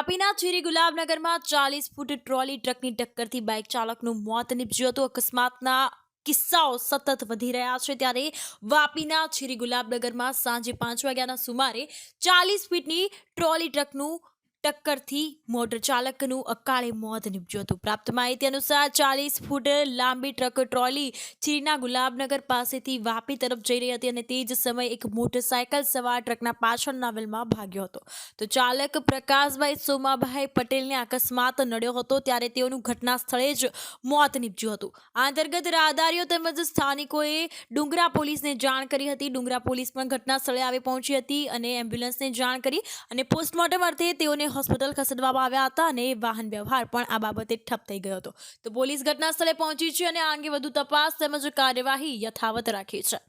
વાપીના ચીરી ગુલાબનગરમાં 40 ફૂટ trolley ટ્રકની ટક્કરથી bike ચાલકનું મોત નીપજ્યું હતું। અકસ્માતના કિસ્સાઓ સતત વધી રહ્યા છે ત્યારે વાપીના ચીરી ગુલાબનગરમાં સાંજે 5 વાગ્યાના સુમારે 40 ફીટની ટ્રોલી ટ્રકનું ટક્કરથી મોટર ચાલકનું અકાળે મોત નીપજ્યું હતું। પ્રાપ્ત માહિતી અનુસાર 40 ફૂટ લાંબી ટ્રક ટ્રોલી ચીરીના ગુલાબનગર પાસેથી વાપી તરફ જઈ રહી હતી અને તે જ સમયે એક મોટરસાયકલ સવાર ટ્રકના પાછળના વ્હીલમાં ભાગ્યો હતો। તો ચાલક પ્રકાશભાઈ સોમાભાઈ પટેલને અકસ્માત નડ્યો હતો ત્યારે તેઓનું ઘટના સ્થળે જ મોત નીપજ્યું હતું। આ અંતર્ગત રાહદારીઓ તેમજ સ્થાનિકોએ ડુંગરા પોલીસને જાણ કરી હતી। ડુંગરા પોલીસ પણ ઘટના સ્થળે આવી પહોંચી હતી અને એમ્બ્યુલન્સને જાણ કરી અને પોસ્ટમોર્ટમ અર્થે તેઓને હોસ્પિટલ ખસેડવામાં આવ્યા હતા અને વાહન વ્યવહાર પણ આ બાબતે ઠપ થઈ ગયો હતો। તો પોલીસ ઘટના સ્થળે પહોંચી છે અને આ અંગે વધુ તપાસ તેમજ કાર્યવાહી યથાવત રાખી છે।